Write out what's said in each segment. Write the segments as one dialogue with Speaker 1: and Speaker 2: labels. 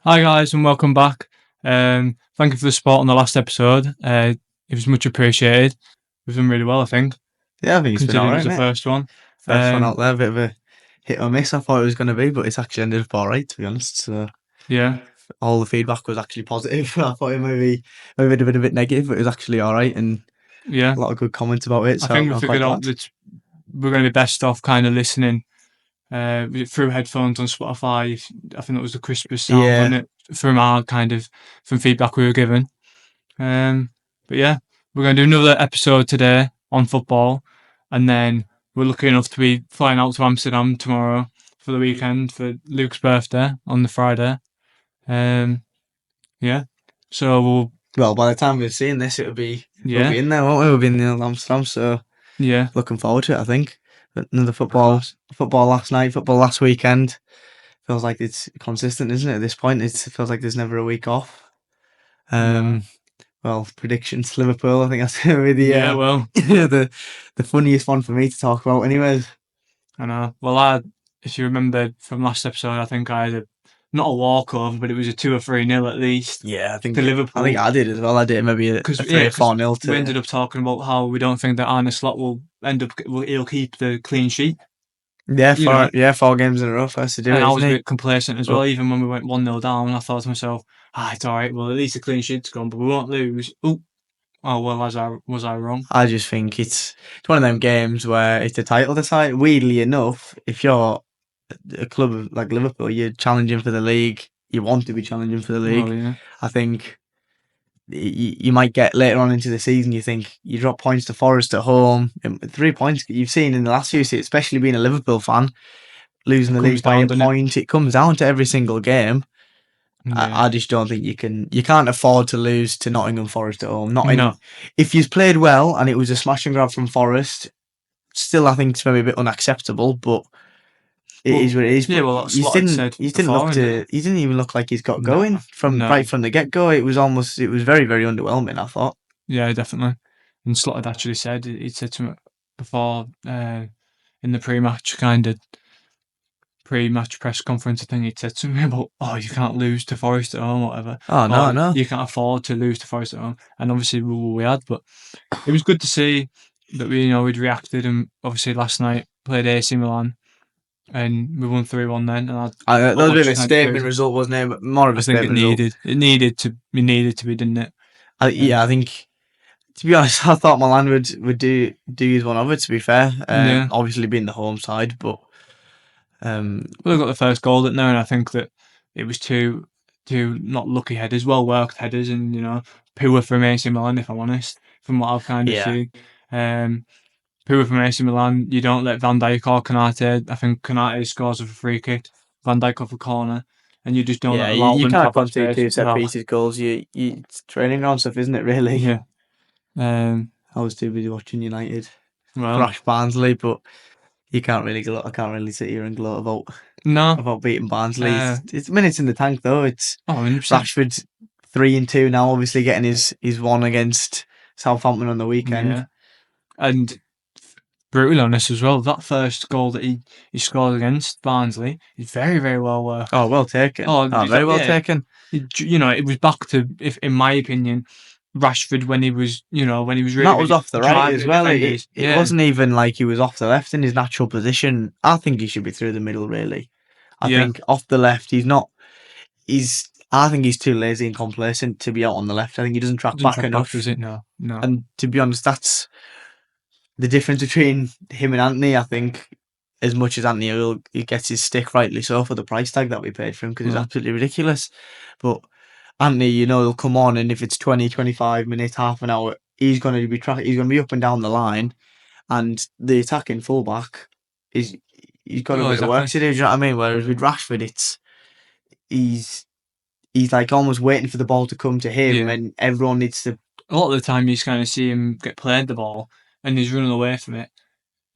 Speaker 1: Hi guys and welcome back. Thank you for the support on the last episode. It was much appreciated. We've done really well, I think,
Speaker 2: Yeah, I think it's been
Speaker 1: considering it was
Speaker 2: alright,
Speaker 1: the
Speaker 2: mate.
Speaker 1: first one.
Speaker 2: First one out there, a bit of a hit or miss. I thought it was going to be, but it's actually ended up alright, to be honest. So
Speaker 1: Yeah,
Speaker 2: all the feedback was actually positive. I thought it maybe would have been a bit negative, but it was actually alright, and
Speaker 1: yeah.
Speaker 2: a lot of good comments about it.
Speaker 1: I
Speaker 2: So
Speaker 1: think we
Speaker 2: I'm quite
Speaker 1: figured out
Speaker 2: glad.
Speaker 1: that we're going to be best off kind of listening through headphones on Spotify. I think that was the crispest sound on
Speaker 2: Yeah,
Speaker 1: it from feedback we were given. But yeah, we're going to do another episode today on football, and then we're lucky enough to be flying out to Amsterdam tomorrow for the weekend for Luke's birthday on the Friday. Yeah, so
Speaker 2: well, by the time we've seen this, we'll
Speaker 1: yeah,
Speaker 2: be in there, won't we? We'll be in the Amsterdam, so
Speaker 1: yeah,
Speaker 2: looking forward to it. I think another
Speaker 1: class.
Speaker 2: football last night, football last weekend. Feels like it's consistent, isn't it? At this point, it feels like there's never a week off.
Speaker 1: No,
Speaker 2: Um, Well, predictions Liverpool. I think that's gonna be the
Speaker 1: yeah, well,
Speaker 2: the funniest one for me to talk about. Anyways,
Speaker 1: I know. Well, if you remember from last episode, I think I had not a walkover, but it was a 2 or 3-0 at least
Speaker 2: yeah,
Speaker 1: to
Speaker 2: I think
Speaker 1: Liverpool.
Speaker 2: I did as well. I did maybe a 3 or 4 nil
Speaker 1: We
Speaker 2: to.
Speaker 1: ended up talking about how we don't think that Arne Slot he'll keep the clean sheet,
Speaker 2: Yeah,
Speaker 1: you know.
Speaker 2: 4 games in a row first to do
Speaker 1: And
Speaker 2: it,
Speaker 1: I
Speaker 2: isn't
Speaker 1: was a
Speaker 2: he?
Speaker 1: bit complacent as
Speaker 2: But
Speaker 1: well. Even when we went 1-0 down, I thought to myself, it's all right. Well, at least the clean sheet's gone, but we won't lose. Oh well, was I wrong?
Speaker 2: I just think it's one of them games where it's a title decide. Weirdly enough, if you're a club like Liverpool, you're challenging for the league. You want to be challenging for the league.
Speaker 1: Well, yeah,
Speaker 2: I think you might get later on into the season, you think you drop points to Forest at home. 3 points you've seen in the last few seasons, especially being a Liverpool fan, losing
Speaker 1: it
Speaker 2: the
Speaker 1: comes
Speaker 2: league by
Speaker 1: down,
Speaker 2: a
Speaker 1: doesn't it?
Speaker 2: point. It comes down to every single game.
Speaker 1: Yeah,
Speaker 2: I just don't think you can't afford to lose to Nottingham Forest at home. Not in
Speaker 1: no.
Speaker 2: if you've played well and it was a smash and grab from Forest. Still, I think it's maybe a bit unacceptable, but it
Speaker 1: Well,
Speaker 2: is what it is.
Speaker 1: yeah.
Speaker 2: But
Speaker 1: Well, that's what I'd said
Speaker 2: you didn't look
Speaker 1: before, and
Speaker 2: to, you didn't even look like he's got
Speaker 1: no,
Speaker 2: going from
Speaker 1: no.
Speaker 2: right from the get go. It was very, very underwhelming, I thought.
Speaker 1: Yeah, definitely. And Slot had actually said he'd said to me before in the pre-match press conference. I think he'd said to me about, you can't lose to Forest at home, or whatever,
Speaker 2: Oh no,
Speaker 1: or
Speaker 2: no.
Speaker 1: you can't afford to lose to Forest at home. And obviously we had, but it was good to see that we'd reacted, and obviously last night played AC Milan and we won 3-1 then, and
Speaker 2: That
Speaker 1: I
Speaker 2: was a bit of
Speaker 1: watched
Speaker 2: a
Speaker 1: tonight too.
Speaker 2: statement result, wasn't it? But more of a
Speaker 1: I think
Speaker 2: statement result.
Speaker 1: it needed to be, didn't it?
Speaker 2: Yeah, I think to be honest, I thought Milan would do his one over. To be fair,
Speaker 1: Yeah.
Speaker 2: obviously being the home side, but um,
Speaker 1: Well, they got the first goal, didn't they? And I think that it was two not lucky headers, well worked headers, and poor from AC Milan, if I'm honest, from what I've kind of
Speaker 2: yeah,
Speaker 1: seen. Um, Poor from AC Milan. You don't let Van Dijk or Konate. I think Konate scores with a free kick, Van Dijk off a corner, and you just don't
Speaker 2: yeah.
Speaker 1: allow
Speaker 2: You
Speaker 1: them to
Speaker 2: can't
Speaker 1: have that
Speaker 2: concede
Speaker 1: space.
Speaker 2: two set
Speaker 1: Well,
Speaker 2: pieces goals. It's training ground stuff, isn't it? Really.
Speaker 1: yeah.
Speaker 2: I was too busy watching United
Speaker 1: Well,
Speaker 2: thrash Barnsley, but you can't really gloat. I can't really sit here and gloat
Speaker 1: no.
Speaker 2: about beating Barnsley.
Speaker 1: Uh,
Speaker 2: It's minutes in the tank though. It's
Speaker 1: 100%.
Speaker 2: Rashford 3-2 now. Obviously getting his one against Southampton on the weekend.
Speaker 1: Yeah. And brutally honest as well, that first goal that he scored against Barnsley is very, very well worked.
Speaker 2: Oh, well taken.
Speaker 1: Oh,
Speaker 2: Oh, very well
Speaker 1: yeah.
Speaker 2: taken.
Speaker 1: It was back to, if in my opinion, Rashford when he was,
Speaker 2: And that
Speaker 1: really
Speaker 2: was off the right
Speaker 1: driving
Speaker 2: as
Speaker 1: the
Speaker 2: well.
Speaker 1: defenders.
Speaker 2: It
Speaker 1: Yeah,
Speaker 2: wasn't even like he was off the left in his natural position. I think he should be through the middle, really. I
Speaker 1: yeah.
Speaker 2: think off the left, he's not. I think he's too lazy and complacent to be out on the left. I think he doesn't track
Speaker 1: Doesn't
Speaker 2: back
Speaker 1: track back, does
Speaker 2: enough.
Speaker 1: it? No, no.
Speaker 2: And to be honest, that's the difference between him and Anthony. I think as much as Anthony he gets his stick, rightly so, for the price tag that we paid for him, because it's
Speaker 1: Well,
Speaker 2: absolutely ridiculous. But Anthony, he'll come on, and if it's 20, 25 minutes, half an hour, he's going to be he's going to be up and down the line, and the attacking fullback is he's got a
Speaker 1: well,
Speaker 2: bit of work
Speaker 1: exactly.
Speaker 2: to do. Do you know what I mean? Whereas with Rashford, he's he's like almost waiting for the ball to come to him,
Speaker 1: Yeah.
Speaker 2: and everyone needs to.
Speaker 1: A lot of the time, you just kind of see him get played the ball, and he's running away from it.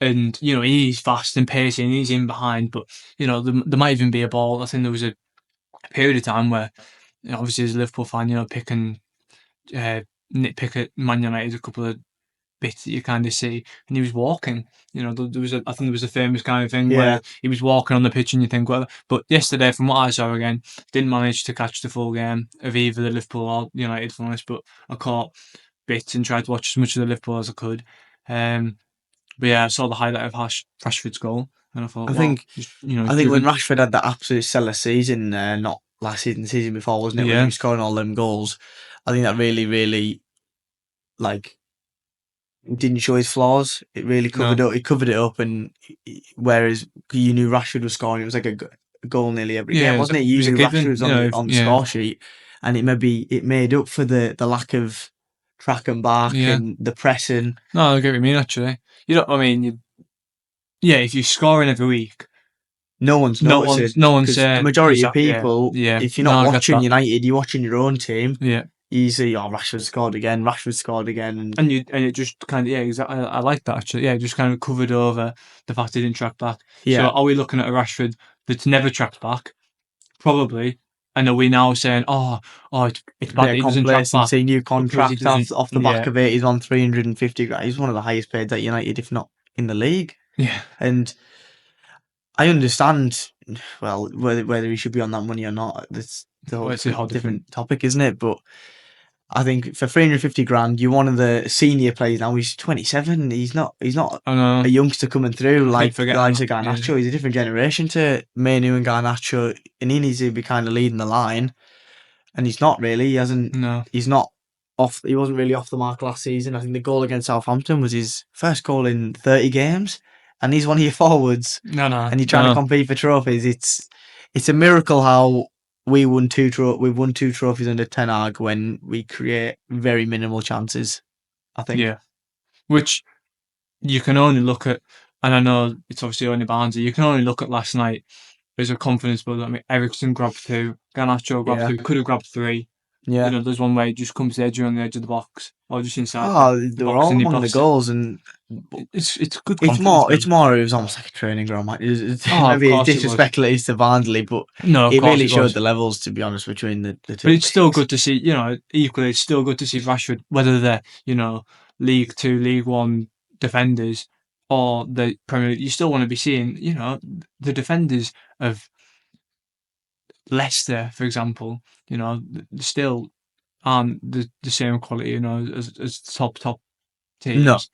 Speaker 1: And he's fast and pacey, and he's in behind. But there might even be a ball. I think there was a period of time where, obviously, as a Liverpool fan, pick and nitpick at Man United a couple of bits that you kind of see, and he was walking. You know, I think there was a famous kind of thing
Speaker 2: Yeah.
Speaker 1: where he was walking on the pitch, and you think, well, but yesterday, from what I saw again, didn't manage to catch the full game of either the Liverpool or United finalists, but I caught bits and tried to watch as much of the Liverpool as I could. But yeah, I saw the highlight of Rashford's goal, and I thought,
Speaker 2: I
Speaker 1: wow,
Speaker 2: think
Speaker 1: you know,
Speaker 2: I think when Rashford had that absolute stellar season, not last season, the season before, wasn't it? When he
Speaker 1: Yeah.
Speaker 2: was scoring all them goals, I think that really, really, like, didn't show his flaws. It really covered
Speaker 1: No.
Speaker 2: up. It covered it up, and whereas you knew Rashford was scoring, it was like a goal nearly every
Speaker 1: Yeah,
Speaker 2: game, wasn't it?
Speaker 1: it
Speaker 2: You
Speaker 1: was a
Speaker 2: knew
Speaker 1: given.
Speaker 2: Rashford was
Speaker 1: You
Speaker 2: on
Speaker 1: know,
Speaker 2: the
Speaker 1: yeah,
Speaker 2: score sheet, and it made up for the lack of track and back
Speaker 1: yeah.
Speaker 2: and the pressing.
Speaker 1: No, I get what you mean. Actually, you know, I mean, yeah, if you're scoring every week,
Speaker 2: No one's
Speaker 1: no
Speaker 2: noticing
Speaker 1: one's
Speaker 2: because the
Speaker 1: saying
Speaker 2: majority of
Speaker 1: exactly.
Speaker 2: people,
Speaker 1: Yeah,
Speaker 2: if you're
Speaker 1: no,
Speaker 2: not
Speaker 1: I get
Speaker 2: watching
Speaker 1: that.
Speaker 2: United, you're watching your own team.
Speaker 1: Yeah,
Speaker 2: You see, oh, Rashford scored again. Rashford scored again,
Speaker 1: and it just kind of, yeah, exactly. I like that actually. Yeah, it just kind of covered over the fact he didn't track back. So
Speaker 2: yeah,
Speaker 1: are we looking at a Rashford that's never tracked back? Probably. And are we now saying, it's bad
Speaker 2: bit
Speaker 1: that
Speaker 2: of
Speaker 1: he doesn't track back
Speaker 2: complacency, new
Speaker 1: because he
Speaker 2: contract
Speaker 1: doesn't?
Speaker 2: off the back
Speaker 1: Yeah,
Speaker 2: of it. He's on 350 grand. He's one of the highest paid at United, if not in the league.
Speaker 1: yeah.
Speaker 2: And I understand, well, whether he should be on that money or not. That's the whole
Speaker 1: Well, it's a whole different.
Speaker 2: different topic, isn't it? But I think for 350 grand, you're one of the senior players now. He's 27. He's not
Speaker 1: I know.
Speaker 2: a youngster coming through
Speaker 1: I keep
Speaker 2: like
Speaker 1: forgetting
Speaker 2: likes of
Speaker 1: that. Yeah.
Speaker 2: Garnacho. He's a different generation to Manu and Garnacho, and he needs to be kind of leading the line. And he's not really. He hasn't.
Speaker 1: No.
Speaker 2: He's not off. He wasn't really off the mark last season. I think the goal against Southampton was his first goal in 30 games, and he's one of your forwards.
Speaker 1: No.
Speaker 2: And you're trying to compete for trophies. It's a miracle how we've won two trophies under Ten Hag when we create very minimal chances. I think.
Speaker 1: Yeah. Which you can only look at, and I know it's obviously only Barnsley, you can only look at last night as a confidence builder. I mean, Ericsson grabbed 2, Garnacho grabbed
Speaker 2: Yeah.
Speaker 1: 2, could have grabbed 3.
Speaker 2: Yeah.
Speaker 1: You know, there's one way it just comes edge on the edge of the box, or just inside the
Speaker 2: They were
Speaker 1: box,
Speaker 2: all
Speaker 1: and he
Speaker 2: among the
Speaker 1: blasts it.
Speaker 2: goals, and
Speaker 1: It's good
Speaker 2: it's
Speaker 1: confidence
Speaker 2: more. It
Speaker 1: building.
Speaker 2: was almost like a training ground.
Speaker 1: Oh, of
Speaker 2: Maybe it's
Speaker 1: course it was.
Speaker 2: disrespectful it is to Barnsley, but
Speaker 1: No, of
Speaker 2: it
Speaker 1: course
Speaker 2: really
Speaker 1: it
Speaker 2: showed
Speaker 1: was.
Speaker 2: the levels. To be honest, between the two.
Speaker 1: But it's still
Speaker 2: teams.
Speaker 1: good to see, you know, equally, it's still good to see Rashford, whether they're, you know, League 2, League 1 defenders or the Premier League. You still want to be seeing, you know, the defenders of Leicester, for example, you know, still aren't the same quality, you know, as top
Speaker 2: No,
Speaker 1: teams.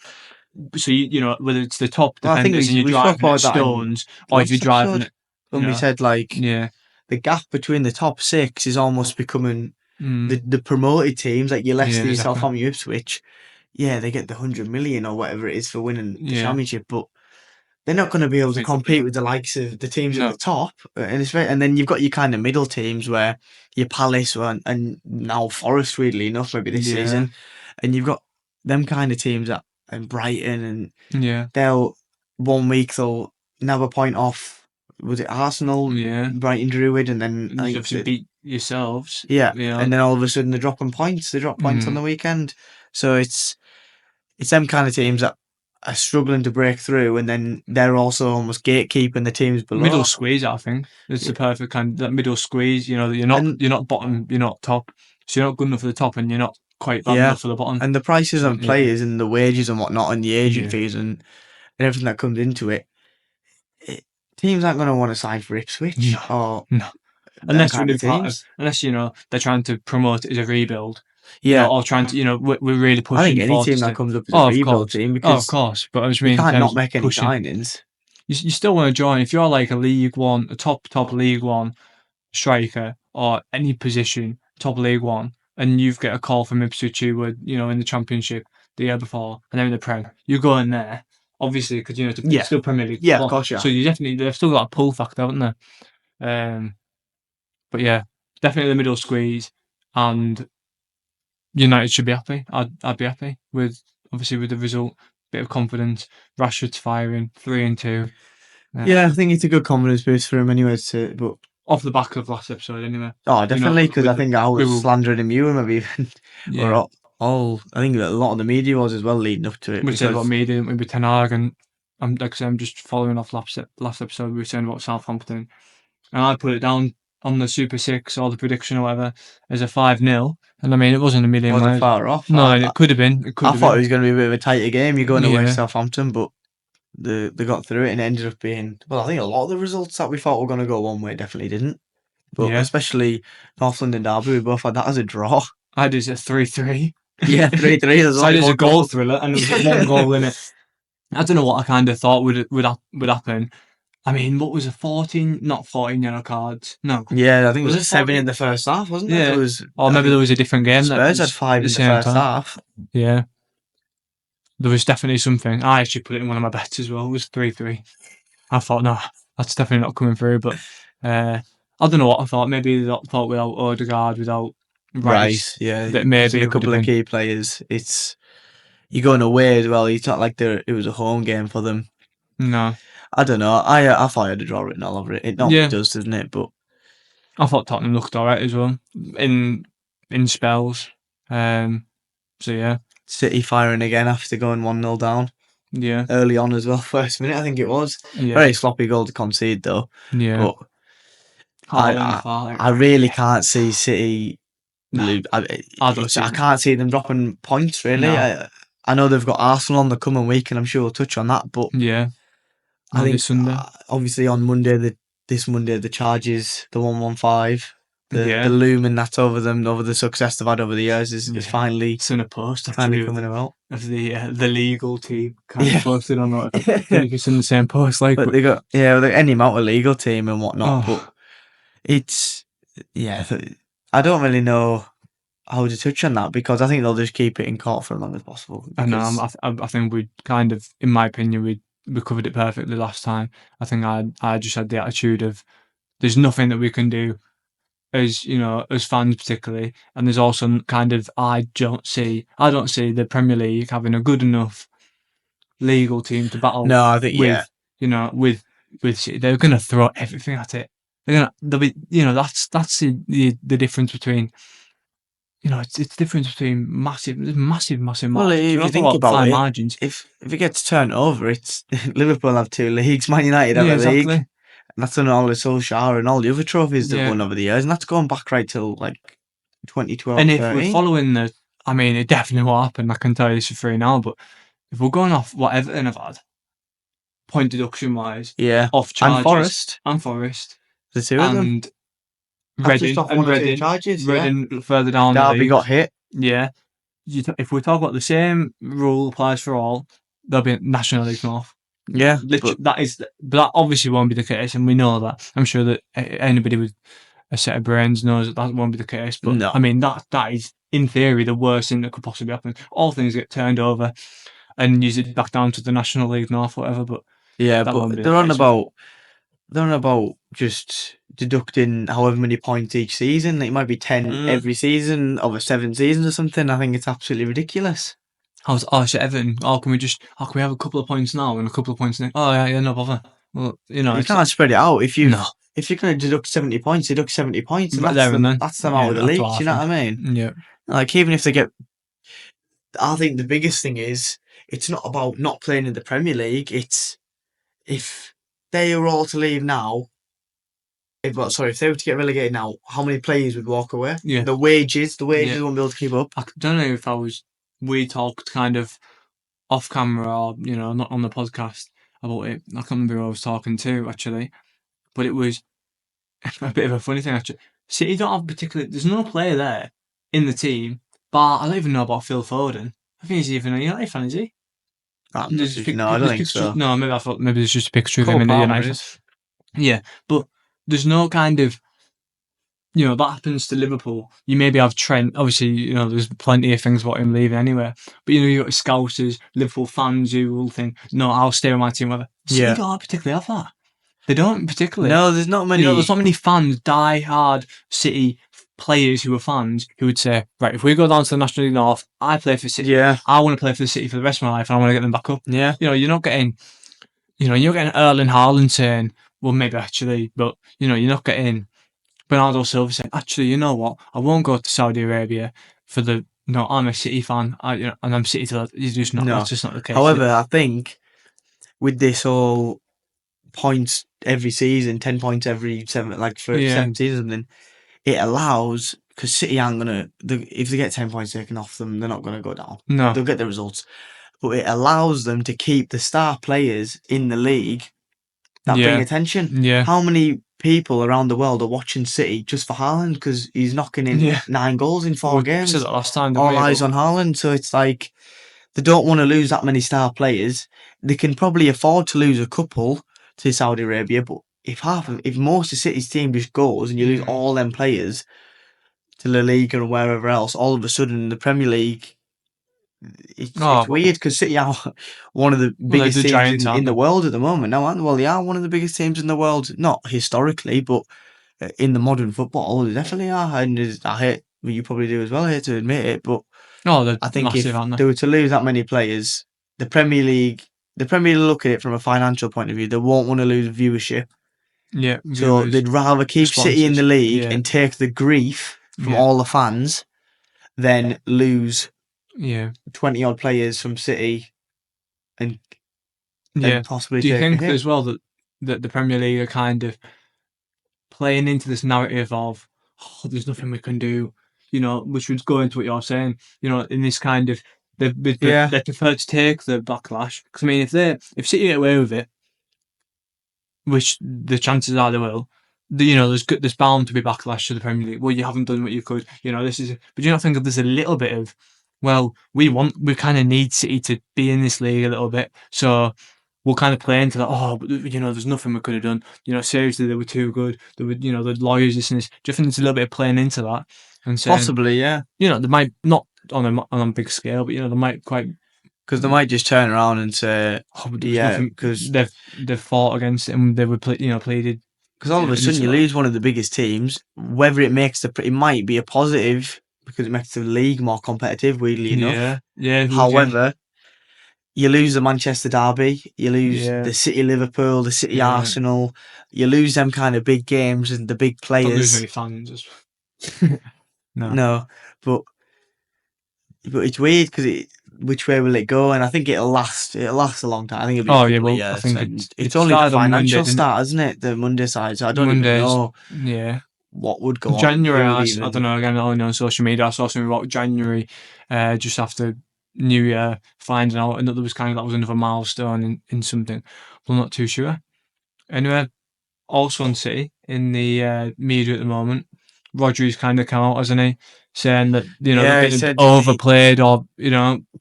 Speaker 1: So, you know, whether it's the top
Speaker 2: well, I think
Speaker 1: defenders and you're
Speaker 2: we spoke
Speaker 1: driving at
Speaker 2: about that in
Speaker 1: Stones, or if you're
Speaker 2: last
Speaker 1: driving
Speaker 2: episode
Speaker 1: at, you
Speaker 2: when we
Speaker 1: know,
Speaker 2: said like
Speaker 1: yeah,
Speaker 2: the gap between the top 6 is almost becoming
Speaker 1: mm,
Speaker 2: the promoted teams like your
Speaker 1: yeah,
Speaker 2: Leicester, your
Speaker 1: exactly.
Speaker 2: Southampton, your Ipswich. Yeah, they get the 100 million or whatever it is for winning the
Speaker 1: Yeah,
Speaker 2: championship, but they're not going to be able to compete with the likes of the teams at
Speaker 1: no,
Speaker 2: the top. And then you've got your kind of middle teams where your Palace and now Forest, weirdly enough, maybe this
Speaker 1: yeah,
Speaker 2: season, and you've got them kind of teams at and Brighton, and
Speaker 1: yeah,
Speaker 2: they'll 1 week they'll have a point off. Was it Arsenal?
Speaker 1: yeah.
Speaker 2: Brighton drew it, and then
Speaker 1: And
Speaker 2: I
Speaker 1: you
Speaker 2: think
Speaker 1: obviously beat yourselves,
Speaker 2: yeah,
Speaker 1: you know.
Speaker 2: and then all of a sudden they're dropping points. They drop points on
Speaker 1: Mm,
Speaker 2: the weekend, so it's them kind of teams that are struggling to break through, and then they're also almost gatekeeping the teams
Speaker 1: middle
Speaker 2: below.
Speaker 1: squeeze, I think. It's the
Speaker 2: Yeah.
Speaker 1: perfect kind, that middle squeeze, you know, that
Speaker 2: And
Speaker 1: you're not bottom, you're not top. So you're not good enough for the top and you're not quite bad
Speaker 2: yeah,
Speaker 1: enough for the bottom.
Speaker 2: and the prices
Speaker 1: So
Speaker 2: of
Speaker 1: yeah,
Speaker 2: players and the wages and whatnot, and the agent
Speaker 1: yeah.
Speaker 2: fees and everything that comes into it, teams aren't going to want to sign for Ipswich
Speaker 1: No,
Speaker 2: or
Speaker 1: no.
Speaker 2: them
Speaker 1: Unless
Speaker 2: kind of teams.
Speaker 1: unless, you know, they're trying to promote it as a rebuild, you know,
Speaker 2: Yeah,
Speaker 1: or trying to, you know, we're really
Speaker 2: I think
Speaker 1: pushing
Speaker 2: any
Speaker 1: for
Speaker 2: team
Speaker 1: this
Speaker 2: that
Speaker 1: to,
Speaker 2: comes up is a
Speaker 1: oh, of
Speaker 2: rebuild
Speaker 1: course.
Speaker 2: team
Speaker 1: Oh, of
Speaker 2: because
Speaker 1: course. But I just
Speaker 2: they
Speaker 1: mean in
Speaker 2: can't not
Speaker 1: terms of
Speaker 2: make any
Speaker 1: pushing,
Speaker 2: signings.
Speaker 1: you still want to join. If you're like a League One, a top League One striker or any position, top League One, and you've got a call from Ipswich who were, you know, in the Championship the year before, and they're in the Prem, you're going there, obviously, because, you know, it's
Speaker 2: Yeah,
Speaker 1: still Premier League
Speaker 2: yeah, of
Speaker 1: football.
Speaker 2: course, yeah.
Speaker 1: So they've still got a pull factor, haven't they? But yeah, definitely the middle squeeze, and United should be happy. I'd be happy with, obviously, with the result. Bit of confidence. Rashford's firing 3-2.
Speaker 2: Yeah, I think it's a good confidence boost for him anyway. But
Speaker 1: Off the back of last episode, anyway.
Speaker 2: oh,
Speaker 1: You know,
Speaker 2: definitely, because I think I
Speaker 1: we
Speaker 2: was
Speaker 1: will,
Speaker 2: slandering him, you and maybe even, or
Speaker 1: yeah.
Speaker 2: I think a lot of the media was as well leading up to it
Speaker 1: We said about
Speaker 2: because
Speaker 1: me, didn't we, with Ten Hag, and like I said, I'm just following off last episode. We were saying about Southampton, and I put it down. on the Super 6 or the prediction or whatever as a 5-0. And I mean, it wasn't a million
Speaker 2: Wasn't
Speaker 1: miles
Speaker 2: far off.
Speaker 1: No, it could have been. It could
Speaker 2: I
Speaker 1: have
Speaker 2: thought
Speaker 1: been.
Speaker 2: it was going to be a bit of a tighter game. You're going away
Speaker 1: Yeah.
Speaker 2: Southampton, but they got through it and it ended up being. Well, I think a lot of the results that we thought were going to go one way definitely didn't. But
Speaker 1: Yeah.
Speaker 2: especially North London Derby, we both had that as a draw.
Speaker 1: I did a 3-3.
Speaker 2: Yeah, 3-3.
Speaker 1: So it was a goal thriller, and there was one goal in it. I don't know what I kind of thought would happen. I mean, what was it? 14? Not 14 yellow cards. No.
Speaker 2: Yeah, I think it was 7
Speaker 1: 14?
Speaker 2: in the first half, wasn't it?
Speaker 1: Yeah.
Speaker 2: There was,
Speaker 1: Or maybe there was a different game.
Speaker 2: Spurs had 5 in the first half.
Speaker 1: Yeah. There was definitely something. I actually put it in one of my bets as well. It was 3-3. I thought, no, that's definitely not coming through. But I don't know what I thought. Maybe they thought without Odegaard, without Rice,
Speaker 2: yeah.
Speaker 1: that maybe
Speaker 2: a couple of key players. You're going away as well. It's not like it was a home game for them.
Speaker 1: No.
Speaker 2: I don't know. I thought I had a draw written all over it. It normally does, doesn't it? But
Speaker 1: I thought Tottenham looked alright as well in spells. So yeah.
Speaker 2: City firing again after going 1-0 down.
Speaker 1: Yeah.
Speaker 2: Early on as well, first minute I think it was.
Speaker 1: Yeah.
Speaker 2: Very sloppy goal to concede though.
Speaker 1: Yeah.
Speaker 2: But I really can't see City lose. I can't see them dropping points really.
Speaker 1: No.
Speaker 2: I know they've got Arsenal on the coming week, and I'm sure we'll touch on that. But
Speaker 1: yeah,
Speaker 2: I think
Speaker 1: Sunday.
Speaker 2: Obviously on Monday, this Monday, the charges, the 115, the looming that's over them, over the success they've had over the years is finally.
Speaker 1: It's in a post
Speaker 2: finally coming about
Speaker 1: of the legal team kind of posted on that. I think it's in the same post, like.
Speaker 2: But they got any amount of legal team and whatnot. But it's I don't really know how to touch on that, because I think they'll just keep it in court for as long as possible.
Speaker 1: I know. I think we kind of, in my opinion, we covered it perfectly last time. I think I just had the attitude of there's nothing that we can do as as fans particularly, and there's also kind of I don't see the Premier League having a good enough legal team to battle.
Speaker 2: No, I think
Speaker 1: with City. They're going to throw everything at it. They'll be that's the difference between. It's the difference between massive margins.
Speaker 2: Well, if you think about it, margins. If it gets turned over, it's Liverpool have 2 leagues, Man United have a league. And that's on all the Solskjaer and all the other trophies they've won over the years, and that's going back right till like 2012.
Speaker 1: And if we're following it definitely will happen. I can tell you this for free now, but if we're going off what Everton have had, point deduction wise, off charges, and Forest,
Speaker 2: the 2 of them.
Speaker 1: Reading
Speaker 2: charges,
Speaker 1: Reading further down.
Speaker 2: Derby got hit.
Speaker 1: Yeah. If we talk about the same rule applies for all, there'll be National League North.
Speaker 2: Yeah.
Speaker 1: But that obviously won't be the case, and we know that. I'm sure that anybody with a set of brains knows that won't be the case. But no. I mean, that is, in theory, the worst thing that could possibly happen. All things get turned over and use it back down to the National League North, whatever. But
Speaker 2: but they're on about just deducting however many points each season. It might be 10 every season over 7 seasons or something. I think it's absolutely ridiculous.
Speaker 1: So Everton, can we have a couple of points now and a couple of points next? Oh yeah, no bother. Well, you
Speaker 2: can't spread it out. If you're going to deduct 70 points, deduct 70 points. And that's them out of the league. Do you know what I mean?
Speaker 1: Yeah.
Speaker 2: Like, even if they get, I think the biggest thing is it's not about not playing in the Premier League. It's if they were all to leave now. If they were to get relegated now, how many players would walk away?
Speaker 1: Yeah.
Speaker 2: The wages won't be able to keep up.
Speaker 1: I don't know if we talked kind of off camera or, not on the podcast about it. I can't remember who I was talking to, actually. But it was a bit of a funny thing, actually. City don't have there's no player there in the team, but I don't even know about Phil Foden. I think he's even a United fan, is he?
Speaker 2: I don't think so.
Speaker 1: No, maybe I thought maybe there's just a picture of him in the United. Yeah, but there's no kind of, that happens to Liverpool. You maybe have Trent. Obviously, there's plenty of things about him leaving anyway. But, you got Scousers, Liverpool fans who will think, no, I'll stay with my team. Whatever. City don't particularly have that. They don't particularly.
Speaker 2: No, there's not many.
Speaker 1: There's not many fans, die-hard City players who are fans who would say, right, if we go down to the National League North, I play for City.
Speaker 2: Yeah.
Speaker 1: I want to play for the City for the rest of my life and I want to get them back up.
Speaker 2: Yeah.
Speaker 1: You're not getting, you're getting Erling Haaland saying, well, maybe actually, but, you're not getting Bernardo Silva saying, actually, you know what? I won't go to Saudi Arabia for I'm a City fan, and I'm City till that's just not the case.
Speaker 2: However, I think with this whole points every season, 10 points every seven, like for
Speaker 1: Yeah.
Speaker 2: 7 seasons, and then it allows, because City aren't gonna, if they get 10 points taken off them, they're not gonna go down.
Speaker 1: No.
Speaker 2: They'll get the results, but it allows them to keep the star players in the league that bring attention.
Speaker 1: Yeah.
Speaker 2: How many people around the world are watching City just for Haaland because he's knocking in 9 goals in 4
Speaker 1: We
Speaker 2: games?
Speaker 1: said that last time.
Speaker 2: All eyes on Haaland. So it's like they don't want to lose that many star players. They can probably afford to lose a couple to Saudi Arabia, but if most of City's team just goes and you lose all them players to La Liga or wherever else, all of a sudden the Premier League, it's weird because City are one of the biggest teams in the world at the moment now, aren't they? Well, they are one of the biggest teams in the world, not historically, but in the modern football, they definitely are. And I hate, well, you probably do as well, I hate to admit it, but I think
Speaker 1: massive,
Speaker 2: if they were to lose that many players, the Premier League look at it from a financial point of view, they won't want to lose viewership.
Speaker 1: Yeah.
Speaker 2: So they'd rather keep City in the league and take the grief from all the fans than lose 20 odd players from City and possibly
Speaker 1: Do you
Speaker 2: take
Speaker 1: think
Speaker 2: a hit.
Speaker 1: as well that the Premier League are kind of playing into this narrative of there's nothing we can do, which would go into what you're saying, in this kind of they prefer to take the backlash, because I mean if City get away with it, which the chances are they will, there's bound to be backlash to the Premier League. Well, you haven't done what you could, this is. But do you not think that there's a little bit of, well, we kind of need City to be in this league a little bit, so we'll kind of play into that. Oh, but there's nothing we could have done. Seriously, they were too good. They were, the lawyers, this and this. Do you think there's a little bit of playing into that and saying,
Speaker 2: possibly, yeah.
Speaker 1: They might not on a big scale, but they might quite.
Speaker 2: Because they might just turn around and say,
Speaker 1: because they've fought against it and they were pleaded.
Speaker 2: Because all of a sudden you lose one of the biggest teams, whether it makes it might be a positive because it makes the league more competitive, weirdly enough.
Speaker 1: Yeah.
Speaker 2: However, you lose the Manchester derby, you lose the City Liverpool, the City Arsenal, you lose them kind of big games and the big players.
Speaker 1: Don't lose any fans.
Speaker 2: No, but it's weird because which way will it go? And I think it'll last a long time. I think it'll be
Speaker 1: I think
Speaker 2: it's only the financial start, isn't it? The Monday side, so I don't even know what would go
Speaker 1: January,
Speaker 2: on.
Speaker 1: I don't know, again, only on social media I saw something about January, just after New Year, finding out and that there was that was another milestone in something. Well, not too sure. Anyway, also on City in the media at the moment, Rodri's kind of come out, hasn't he, saying that
Speaker 2: he said
Speaker 1: overplayed, or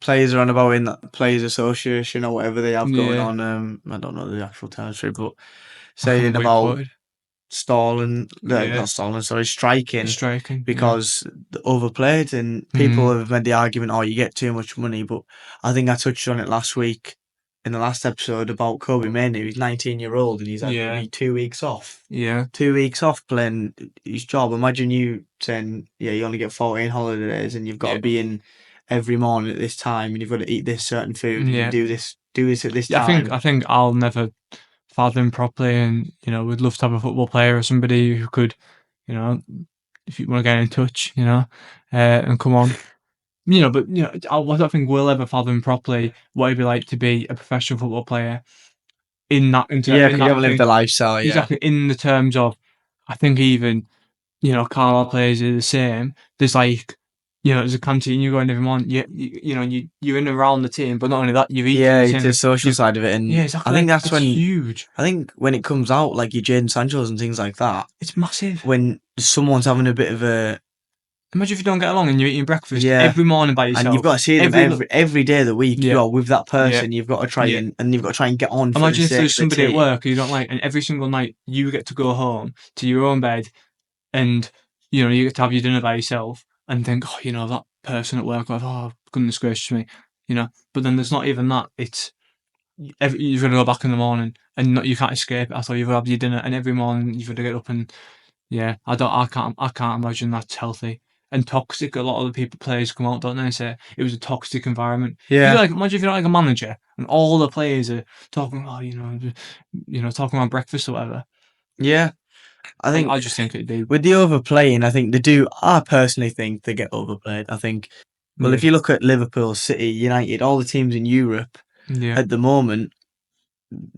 Speaker 2: players are on about in that Players Association or whatever they have going on. I don't know the actual territory, but saying about striking because they overplayed, and people have made the argument, you get too much money. But I think I touched on it last week in the last episode about Kobe Mainoo. He's 19-year-old and he's had maybe 2 weeks off. 2 weeks off playing his job. Imagine you saying, you only get 14 holiday days and you've got to be in every morning at this time and you've got to eat this certain food and you do this at this time.
Speaker 1: I think I'll never fathom properly, and we'd love to have a football player or somebody who could, if you want to get in touch, and come on. But I don't think we'll ever fathom properly what it'd be like to be a professional football player in that.
Speaker 2: You haven't lived the lifestyle,
Speaker 1: exactly. In the terms of, I think even Carlisle players are the same. There's there's a canteen you go in every morning. You're in and around the team, but not only that, you eat.
Speaker 2: It's the social side of it, and
Speaker 1: exactly.
Speaker 2: I think that's when
Speaker 1: huge.
Speaker 2: I think when it comes out, like your Jadon Sancho's and things like that,
Speaker 1: it's massive.
Speaker 2: When someone's having a bit of a
Speaker 1: imagine if you don't get along and you're eating breakfast every morning by yourself,
Speaker 2: and you've got to see them every day of the week. You're with that person. You've got to try and you've got to try and get on.
Speaker 1: Imagine if there's somebody at work who you don't like, and every single night you get to go home to your own bed, and you get to have your dinner by yourself, and think, that person at work, goodness gracious me, But then there's not even that. It's you've got to go back in the morning, and you can't escape it. I thought you've got to have your dinner, and every morning you've got to get up and I can't imagine that's healthy. And toxic. A lot of the players come out, don't they, and say it was a toxic environment. Imagine if you're like a manager and all the players are talking, talking about breakfast or whatever. I just think it'd be
Speaker 2: with the overplaying. I think they do. I personally think they get overplayed. I think. Well, if you look at Liverpool, City, United, all the teams in Europe at the moment,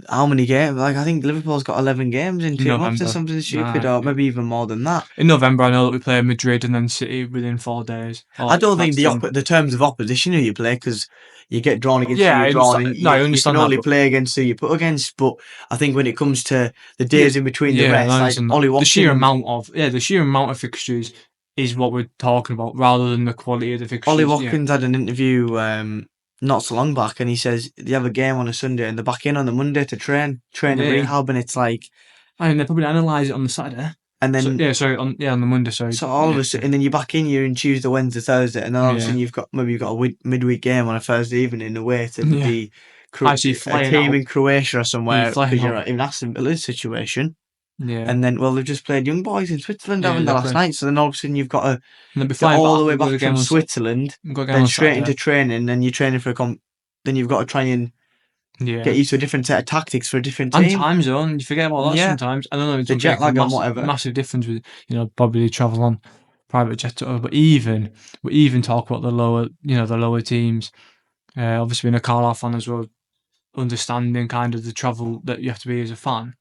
Speaker 2: how many games? Like, I think Liverpool's got 11 games in 2 months or
Speaker 1: November.
Speaker 2: something stupid, or maybe even more than that.
Speaker 1: In November, I know that we play Madrid and then City within 4 days.
Speaker 2: I don't think the terms of opposition who you play, because you get drawn against who
Speaker 1: Yeah,
Speaker 2: you're
Speaker 1: I
Speaker 2: drawn, and
Speaker 1: understand. No, I
Speaker 2: you can
Speaker 1: understand that,
Speaker 2: only
Speaker 1: but
Speaker 2: play against who you put against. But I think when it comes to the
Speaker 1: yeah,
Speaker 2: days in between the
Speaker 1: yeah, I
Speaker 2: rest, like
Speaker 1: understand that.
Speaker 2: Ollie
Speaker 1: The sheer
Speaker 2: Watkins,
Speaker 1: amount of the sheer amount of fixtures is what we're talking about, rather than the quality of the
Speaker 2: Ollie
Speaker 1: fixtures. Yeah,
Speaker 2: Watkins had an interview not so long back, and he says they have a game on a Sunday and they're back in on the Monday to train and
Speaker 1: yeah.
Speaker 2: rehab, and it's like,
Speaker 1: I mean, they probably analyse it on the Saturday.
Speaker 2: and
Speaker 1: So
Speaker 2: then
Speaker 1: yeah, sorry, on the Monday. Sorry.
Speaker 2: so all of a sudden, and then you're back in, you're in Tuesday, Wednesday, Thursday, and then all of a
Speaker 1: Yeah,
Speaker 2: sudden you've got a midweek game on a Thursday evening away to
Speaker 1: yeah.
Speaker 2: the
Speaker 1: Actually,
Speaker 2: a
Speaker 1: flying
Speaker 2: team
Speaker 1: out.
Speaker 2: in Croatia or
Speaker 1: You're
Speaker 2: somewhere,
Speaker 1: flying
Speaker 2: because
Speaker 1: out.
Speaker 2: you're in Aston Villa's situation.
Speaker 1: Yeah,
Speaker 2: And then, well, they've just played Young Boys in Switzerland,
Speaker 1: yeah,
Speaker 2: haven't they, last
Speaker 1: exactly.
Speaker 2: night? So then all of a sudden you've got to
Speaker 1: And then be
Speaker 2: get
Speaker 1: flying
Speaker 2: all
Speaker 1: back.
Speaker 2: the way
Speaker 1: We've got a
Speaker 2: back
Speaker 1: game
Speaker 2: from
Speaker 1: on.
Speaker 2: Switzerland,
Speaker 1: We've got a game
Speaker 2: then
Speaker 1: on
Speaker 2: straight into
Speaker 1: Saturday.
Speaker 2: training, and then you're training for then you've got to try and get
Speaker 1: Yeah.
Speaker 2: used to a different set of tactics for a different
Speaker 1: And
Speaker 2: team.
Speaker 1: time zone, you forget about that
Speaker 2: Yeah,
Speaker 1: sometimes. I don't know,
Speaker 2: the
Speaker 1: some
Speaker 2: jet
Speaker 1: people
Speaker 2: lag and
Speaker 1: massive,
Speaker 2: whatever.
Speaker 1: massive difference with probably travel on private jet or whatever. But we even talk about the lower teams. Obviously, being a Carlisle fan as well, understanding kind of the travel that you have to be as a fan.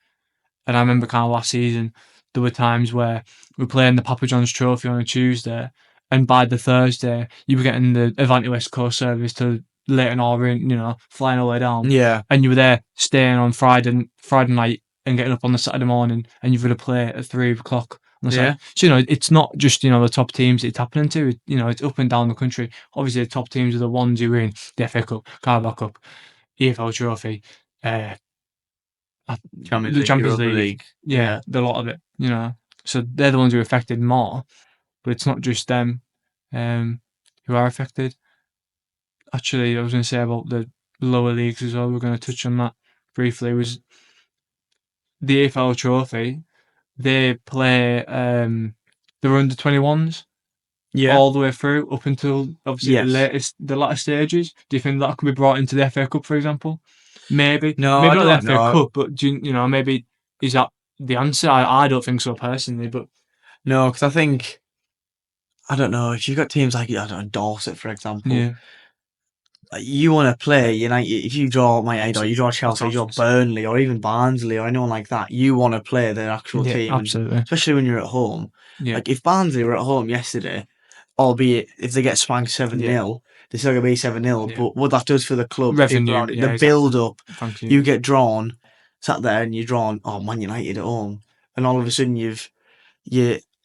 Speaker 1: And I remember kind of last season, there were times where we were playing the Papa John's Trophy on a Tuesday, and by the Thursday, you were getting the Avanti West Coast service to Leighton Orient, flying all the way down,
Speaker 2: Yeah,
Speaker 1: and you were there staying on Friday night and getting up on the Saturday morning, and you've got to play at 3 o'clock on the
Speaker 2: yeah.
Speaker 1: Saturday. So it's not just the top teams it's happening to. It's up and down the country. Obviously, the top teams are the ones who are in the FA Cup, Carabao Cup, EFL Trophy, uh,
Speaker 2: Champions
Speaker 1: the
Speaker 2: League,
Speaker 1: Champions
Speaker 2: Europa
Speaker 1: League,
Speaker 2: League.
Speaker 1: yeah,
Speaker 2: Yeah.
Speaker 1: the lot of it. So they're the ones who are affected more, but it's not just them who are affected. Actually, I was going to say about the lower leagues as well. We're going to touch on that briefly. Was the AFL Trophy? They play the under 21s
Speaker 2: Yeah.
Speaker 1: all the way through up until obviously
Speaker 2: Yes.
Speaker 1: the latter stages. Do you think that could be brought into the FA Cup, for example? Maybe,
Speaker 2: No,
Speaker 1: maybe
Speaker 2: I
Speaker 1: not the
Speaker 2: don't
Speaker 1: FA
Speaker 2: know.
Speaker 1: Cup, but maybe is that the answer? I don't think so personally, but
Speaker 2: No, because I think, I don't know, if you've got teams like, I don't know, Dorset, for example,
Speaker 1: yeah,
Speaker 2: you want to play United. If you draw My Head, or you draw
Speaker 1: that's
Speaker 2: Chelsea,
Speaker 1: what I
Speaker 2: you
Speaker 1: was
Speaker 2: draw
Speaker 1: gonna say.
Speaker 2: Burnley, or even Barnsley, or anyone like that, you want to play their actual
Speaker 1: Yeah,
Speaker 2: team, and
Speaker 1: absolutely.
Speaker 2: especially when you're at home.
Speaker 1: Yeah,
Speaker 2: Like, if Barnsley were at home yesterday, albeit if they get spanked 7
Speaker 1: yeah,
Speaker 2: 0, they're still going to be 7-0.
Speaker 1: yeah.
Speaker 2: But what that does for the club, the people
Speaker 1: Revenue,
Speaker 2: around it, the
Speaker 1: yeah, exactly.
Speaker 2: build up,
Speaker 1: Thank you.
Speaker 2: you get drawn, sat there, and you're drawn, oh, Man United at home. And all of a sudden, you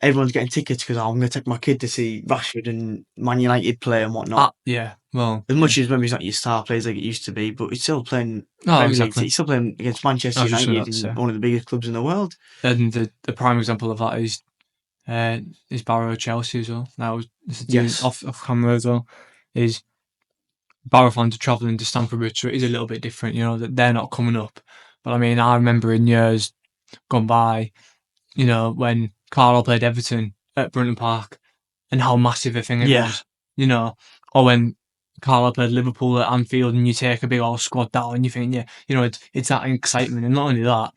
Speaker 2: everyone's getting tickets because I'm going to take my kid to see Rashford and Man United play and whatnot.
Speaker 1: Yeah, well,
Speaker 2: As
Speaker 1: yeah.
Speaker 2: much as maybe it's not your star players like it used to be, but it's still playing
Speaker 1: Oh,
Speaker 2: Premier League.
Speaker 1: exactly.
Speaker 2: He's still playing against
Speaker 1: I
Speaker 2: Manchester
Speaker 1: was just
Speaker 2: United
Speaker 1: about to
Speaker 2: and
Speaker 1: say.
Speaker 2: one of the biggest clubs in the world.
Speaker 1: And the prime example of that is Barrow Chelsea as well. That was it's a team
Speaker 2: Yes.
Speaker 1: off camera as well. Is Barrow fans are travelling to Stamford Bridge, so it is a little bit different. That they're not coming up. But I mean, I remember in years gone by, when Carlisle played Everton at Brunton Park, and how massive a thing it
Speaker 2: Yeah.
Speaker 1: was. Or when Carlisle played Liverpool at Anfield, and you take a big old squad down, and you think, yeah, it's that excitement, and not only that,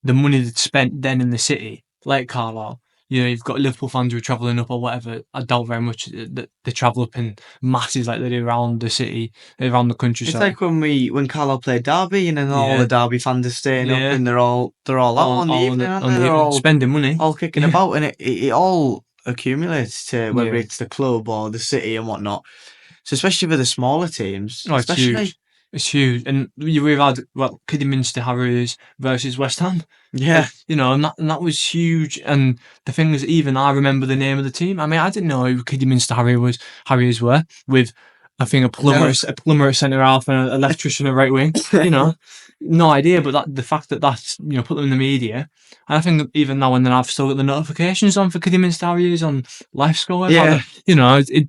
Speaker 1: the money that's spent then in the city, like Carlisle. You've got Liverpool fans who are travelling up or whatever. I doubt very much that they travel up in masses like they do around the city, around the
Speaker 2: It's
Speaker 1: countryside.
Speaker 2: like when Carlisle played Derby, and then all the
Speaker 1: Yeah,
Speaker 2: Derby fans are staying up,
Speaker 1: yeah.
Speaker 2: and they're all out on the
Speaker 1: All
Speaker 2: evening, aren't
Speaker 1: on
Speaker 2: they?
Speaker 1: the
Speaker 2: They're
Speaker 1: evening, spending money.
Speaker 2: all kicking
Speaker 1: Yeah,
Speaker 2: about, and it all accumulates to whether
Speaker 1: yeah.
Speaker 2: it's the club or the city and whatnot. So especially for the smaller teams,
Speaker 1: Oh, it's
Speaker 2: especially,
Speaker 1: huge. It's huge. And we've had, Kidderminster Harriers versus West Ham.
Speaker 2: yeah,
Speaker 1: And that was huge. And the thing is, even I remember the name of the team. I mean, I didn't know who Kidderminster Harriers were, with, I think,
Speaker 2: no,
Speaker 1: a plumber at centre half and an electrician at right wing. No idea. But the fact that that's, put them in the media. And I think that even now and then I've still got the notifications on for Kidderminster Harriers on LiveScore.
Speaker 2: yeah.
Speaker 1: It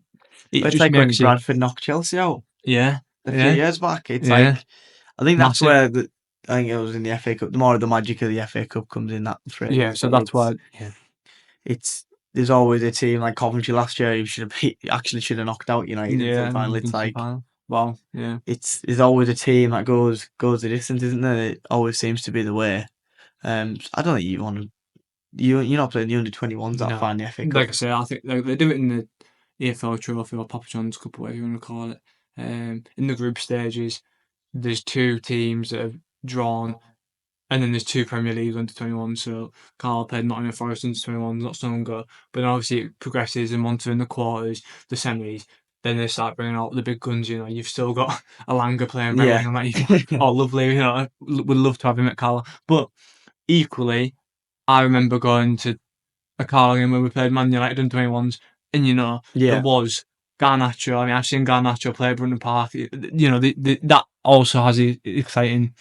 Speaker 2: But it's
Speaker 1: just
Speaker 2: like when
Speaker 1: makes you,
Speaker 2: Bradford knocked Chelsea out
Speaker 1: yeah,
Speaker 2: a few
Speaker 1: yeah,
Speaker 2: years back. It's
Speaker 1: yeah,
Speaker 2: like, I think that's
Speaker 1: massive.
Speaker 2: where I think it was in the FA Cup. The more of the magic of the FA Cup comes in that
Speaker 1: Yeah,
Speaker 2: phrase.
Speaker 1: so
Speaker 2: But
Speaker 1: that's why. Yeah,
Speaker 2: it's there's always a team like Coventry last year who actually should have knocked out United in
Speaker 1: yeah,
Speaker 2: the final.
Speaker 1: and
Speaker 2: It's
Speaker 1: Vincent
Speaker 2: like
Speaker 1: Pan. Wow, yeah,
Speaker 2: there's always a team that goes the distance, isn't there? It always seems to be the way. I don't think you want to. You're not playing the under 21s that far
Speaker 1: no,
Speaker 2: in the FA
Speaker 1: like
Speaker 2: Cup.
Speaker 1: I say, I think they do it in the EFL Trophy or Papa John's Cup, whatever you want to call it. In the group stages, there's two teams that have drawn. And then there's 2 Premier League under 21s. So Carl played Nottingham Forest under 21s not so long ago. But then obviously it progresses, and once they're in the quarters, the semis, then they start bringing out the big guns. You've still got Alanga playing
Speaker 2: Yeah.
Speaker 1: Birmingham. Oh, lovely. Would love to have him at Carl. But equally, I remember going to a Carl game where we played Man United under 21s, and there was Garnacho. I mean, I've seen Garnacho play at Brunton Park. That also has exciting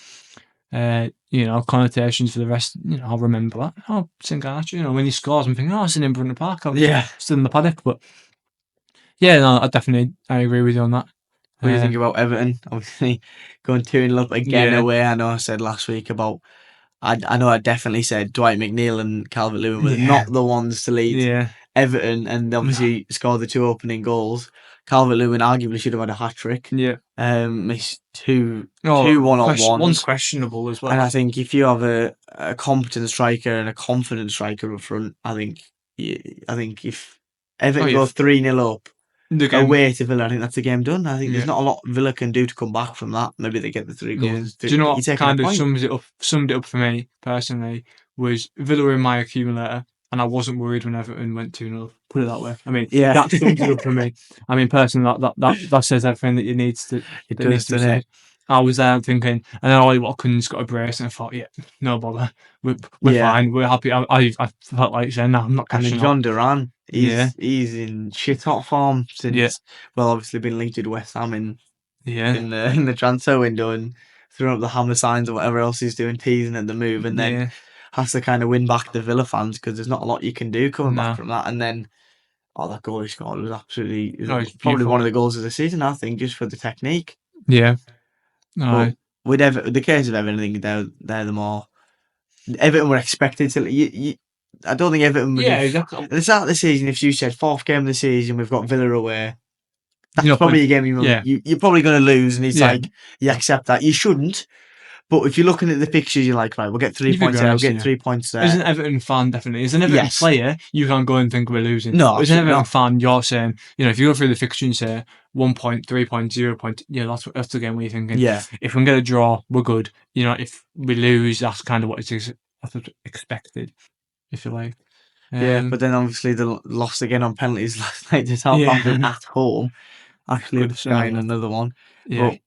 Speaker 1: connotations for the rest. I'll remember that. Oh, St. Garnacho, when he scores, I'm thinking, oh, I've seen him in Brunton Park. I was still in the paddock. But yeah, no, I agree with you on that.
Speaker 2: What do you think about Everton? Obviously, going 2-0 up again away. I know I said last week about. I know I definitely said Dwight McNeil and Calvert-Lewin were not the ones to lead Everton, and obviously score the 2 opening goals. Calvert-Lewin arguably should have had a hat-trick.
Speaker 1: Yeah.
Speaker 2: Missed two one-on-ones.
Speaker 1: One's questionable as well.
Speaker 2: And I think if you have a competent striker and a confident striker up front, I think if Everton go 3-0 up away to Villa, I think that's the game done. I think there's not a lot Villa can do to come back from that. Maybe they get the 3 goals.
Speaker 1: Do you know what kind of summed it up for me personally was Villa were in my accumulator, and I wasn't worried when Everton went 2-0. Put it that way. I mean, that sums it up for me. I mean, personally, that says everything that you need to.
Speaker 2: It does, doesn't it?
Speaker 1: I was there thinking, and then Ollie Watkins got a brace, and I thought, no bother, we're fine, we're happy. I felt like saying, no, I'm not cashing out.
Speaker 2: John Duran, he's in shit hot form since, well, obviously been linked with West Ham in the transfer window and throwing up the hammer signs or whatever else he's doing, teasing at the move, and then has to kind of win back the Villa fans because there's not a lot you can do coming back from that. And then, that goal he scored was absolutely probably one of the goals of the season, I think, just for the technique.
Speaker 1: Yeah.
Speaker 2: But with the case of Everton, I think they're the more. Everton were expected to. I don't think Everton would. Exactly. At the start of the season, if you said 4th game of the season, we've got Villa away, that's probably a game you're probably going to lose, and it's like you accept that. You shouldn't. But if you're looking at the fixtures, you're like, right, we'll get 3 points there, we'll get 3 points there.
Speaker 1: As an Everton fan, definitely. As an Everton player, you can't go and think we're losing.
Speaker 2: No,
Speaker 1: as an Everton fan, you're saying, if you go through the fixture and say 1 point, 3 points, 0 point, that's the game where you're thinking, if we can get a draw, we're good. If we lose, that's kind of what it's expected, if you like.
Speaker 2: But then obviously they lost again on penalties last night to Southampton at home. Actually, skying another one.
Speaker 1: Yeah.
Speaker 2: But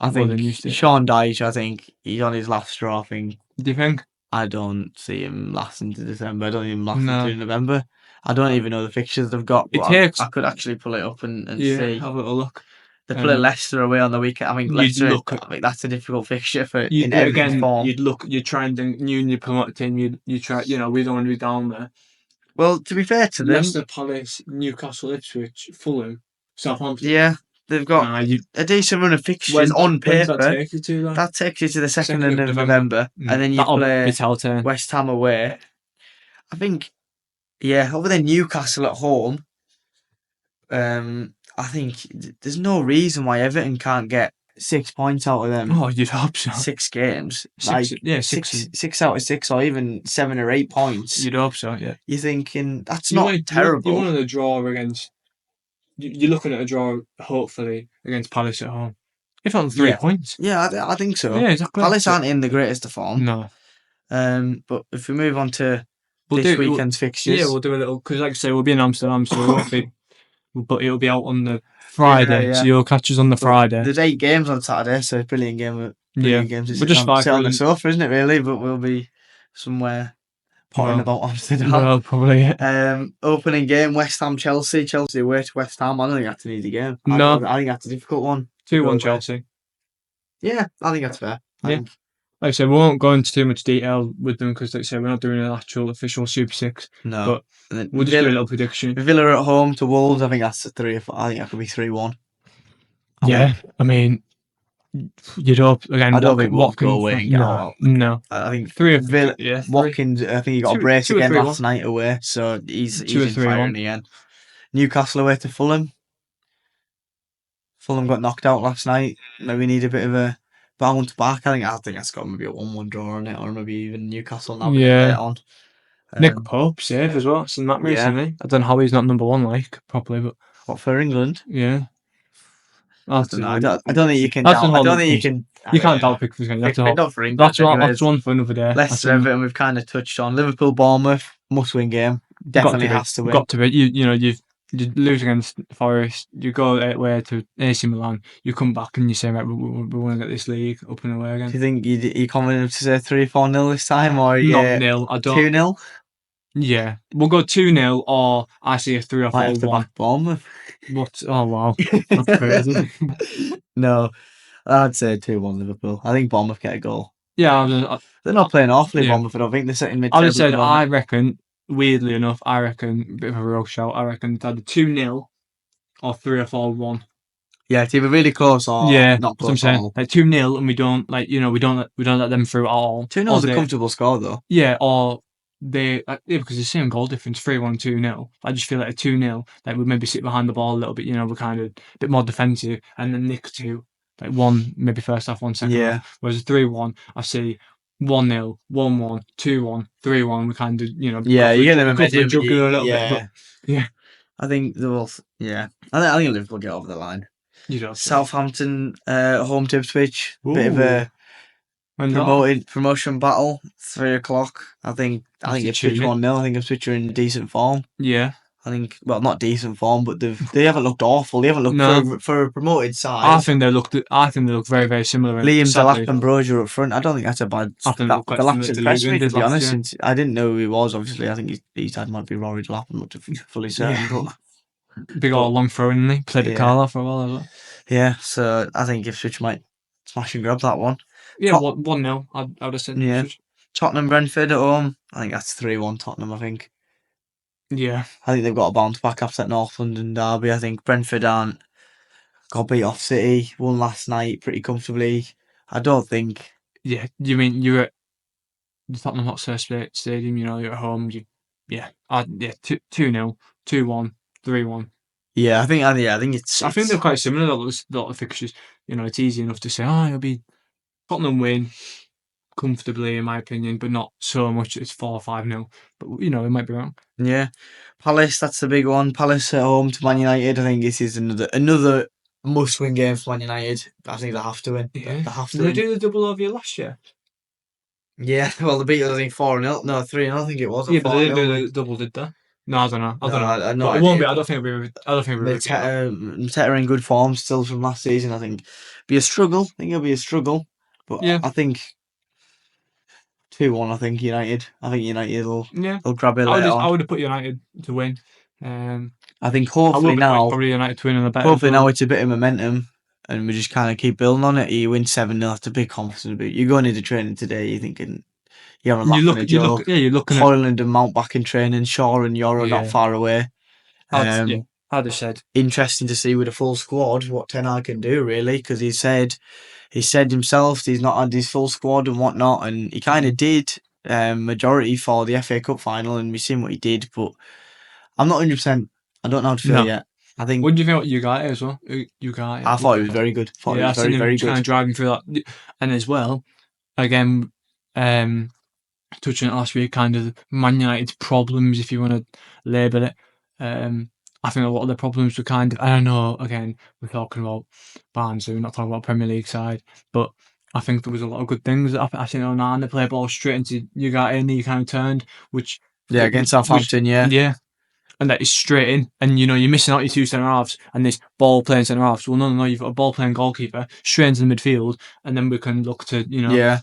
Speaker 2: I think Sean Dyche, I think he's on his last straw. I think.
Speaker 1: Do you think?
Speaker 2: I don't see him lasting to December. I don't even last to November. I don't even know the fixtures they've got. I could actually pull it up and see.
Speaker 1: Have a little look.
Speaker 2: They play Leicester away on the weekend. I mean, Leicester. I think that's a difficult fixture for in Everton's form.
Speaker 1: You'd try and think newly promoted team. You try. We don't want to be down there.
Speaker 2: Well, to be fair to them,
Speaker 1: Leicester, Palace, Newcastle, Ipswich, Fulham, Southampton.
Speaker 2: Yeah. They've got a decent run of fixtures on paper. That takes you to the 2nd of November. And then you play West Ham away. I think, over there Newcastle at home, I think there's no reason why Everton can't get 6 points out of them.
Speaker 1: Oh, you'd hope so.
Speaker 2: 6 games.
Speaker 1: 6
Speaker 2: out of 6 or even 7 or 8 points.
Speaker 1: You'd hope so, yeah.
Speaker 2: You're thinking, that's not terrible.
Speaker 1: You wanted a draw against... You're looking at a draw, hopefully, against Palace at home. If not 3 points.
Speaker 2: Yeah, I think so.
Speaker 1: Yeah, exactly.
Speaker 2: Palace aren't in the greatest of form.
Speaker 1: No.
Speaker 2: But if we move on to this weekend's fixtures.
Speaker 1: Yeah, we'll do a little, because like I say, we'll be in Amsterdam, so we won't be, but it'll be out on the Friday, so you'll catch us on the Friday.
Speaker 2: There's 8 games on Saturday, so brilliant games.
Speaker 1: We're just
Speaker 2: sit on the sofa, isn't it, really? But we'll be somewhere potting about Amsterdam.
Speaker 1: Well, probably.
Speaker 2: Opening game, West Ham Chelsea. Chelsea away to West Ham. I don't think that's an easy game.
Speaker 1: No.
Speaker 2: I think that's a difficult one.
Speaker 1: 2-1 Chelsea.
Speaker 2: Yeah, I think that's fair.
Speaker 1: Like I said, we won't go into too much detail with them because, like I said, we're not doing an actual official Super 6.
Speaker 2: No.
Speaker 1: But we'll just do a little prediction.
Speaker 2: Villa at home to Wolves, I think that's a 3 or 4. I think that could be 3-1.
Speaker 1: Yeah, I mean, you'd hope again.
Speaker 2: I don't think Watkins go away and get out.
Speaker 1: No.
Speaker 2: I think
Speaker 1: 3 or
Speaker 2: Villa. Yeah, Watkins. I think he got a brace again last night away, so he's in firing again. Newcastle away to Fulham. Fulham got knocked out last night. Maybe need a bit of a bounce back. I think that's got maybe a 1-1 draw on it, or maybe even Newcastle now. On.
Speaker 1: Nick Pope save as well. Seen that recently. I don't know how he's not number 1 properly, but
Speaker 2: what for England?
Speaker 1: Yeah.
Speaker 2: I don't know. I don't think you can doubt. I don't think you can.
Speaker 1: You can't doubt fixtures. You have to hope.
Speaker 2: Not for England.
Speaker 1: That's one for another day.
Speaker 2: Leicester, Everton, we've kind of touched on. Liverpool, Bournemouth, must-win game. Definitely has to win.
Speaker 1: Got to be. You lose against Forest. You go away to AC Milan. You come back and you say, right, we want to get this league up and away again.
Speaker 2: Do you think you're confident to say 3-4-0 this time, or
Speaker 1: not nil? I don't.
Speaker 2: 2-0.
Speaker 1: Yeah, we'll go 2-0, or I see a 3 or 4
Speaker 2: Might have to back Bournemouth.
Speaker 1: What? Oh wow, that's crazy.
Speaker 2: No, I'd say 2-1 Liverpool. I think Bournemouth get a goal.
Speaker 1: Yeah,
Speaker 2: they're not playing awfully. Bournemouth, I don't think they're sitting mid.
Speaker 1: I just said I reckon. Weirdly enough, I reckon a bit of a rogue shout. I reckon it's either 2-0 or 3 or 4-1.
Speaker 2: Yeah, it's either really close or not close at all.
Speaker 1: Like 2-0, and we don't let them through at all.
Speaker 2: 2-0 is a comfortable score though.
Speaker 1: Yeah, or because the same goal difference, 3-1, 2-0. I just feel like a 2-0, like we maybe sit behind the ball a little bit. We're kind of a bit more defensive, and then nick 2, like 1 maybe first half, 1 second half. Whereas a 3-1, I see 1-0, 1-1, 2-1, 3-1. We kind of
Speaker 2: yeah, you get them a
Speaker 1: little bit. But, yeah,
Speaker 2: I think they will. Yeah, I think Liverpool get over the line. Southampton home to Ipswich. Bit of a promotion battle. 3:00. I think Ipswich 1-0. I think Ipswich are in decent form.
Speaker 1: Yeah.
Speaker 2: I think, well, not decent form, but they haven't looked awful. They haven't looked for a promoted side.
Speaker 1: I think they look very, very similar.
Speaker 2: Liam Delap and Brozier up front. I don't think that's a bad. Delap's impressed me, to be honest. I didn't know who he was. Obviously, I think his dad might be Rory Delap. I'm not fully certain. But
Speaker 1: big old long throw, didn't he? Played at Carlisle for a while as well.
Speaker 2: Yeah, so I think Ipswich might smash and grab that one.
Speaker 1: Yeah, 1-0. I would have said.
Speaker 2: Yeah. Tottenham Brentford at home. I think that's 3-1 Tottenham. I think.
Speaker 1: Yeah,
Speaker 2: I think they've got a bounce back after that North London derby. I think Brentford got beat off City, won last night pretty comfortably. I don't think.
Speaker 1: Yeah, you mean you're at the Tottenham Hotspur Stadium? You're at home. 2-0, 2-1, 3-1.
Speaker 2: Yeah, I think it's.
Speaker 1: I think they're quite similar. The fixtures. It's easy enough to say, it'll be Tottenham win comfortably, in my opinion, but not so much. It's 4 or 5-0. But it might be wrong.
Speaker 2: Yeah, Palace. That's the big one. Palace at home to Man United. I think this is another must-win game for Man United. I think they have to win.
Speaker 1: Yeah. Did they do the double over you last year?
Speaker 2: Yeah, well, they beat us, I think 4-0. No, 3-0. I think it was.
Speaker 1: Yeah, but they didn't do the double, did they? No, I don't know. It won't be. I don't think it'll be.
Speaker 2: Mateta in good form still from last season. I think be a struggle. I think it'll be a struggle. But yeah, I think 2-1. I think United. I think United will grab it later on.
Speaker 1: I would have put United to win.
Speaker 2: I think hopefully now,
Speaker 1: probably United to win on the better.
Speaker 2: Hopefully now it's a bit of momentum, and we just kind of keep building on it. You win 7-0. That's a big confidence. But you're going into training today. You're thinking. You're looking at Hoyland and Mount back in training. Shaw and Yoro not far away.
Speaker 1: I'd have said
Speaker 2: interesting to see with a full squad what Ten Hag can do, really, because he said himself he's not had his full squad and whatnot, and he kind of did majority for the FA Cup final, and we've seen what he did. But I'm not 100%. I don't know how to feel yet. I think.
Speaker 1: What do you think about Ugarte as well?
Speaker 2: I thought he was very good. He was very good.
Speaker 1: Kind of driving through that, and as well, again, touching it last week, kind of Man United's problems, if you want to label it. I think a lot of the problems were kind of, I don't know, again, we're talking about Barnsley, we're not talking about Premier League side, but I think there was a lot of good things. I think Onana played ball straight into Ugarte and he kind of turned, which...
Speaker 2: Yeah, against Southampton,
Speaker 1: Yeah. And that is straight in, and you're missing out your 2 centre halves and this ball playing centre halves. Well, no, you've got a ball playing goalkeeper straight into the midfield, and then we can look to,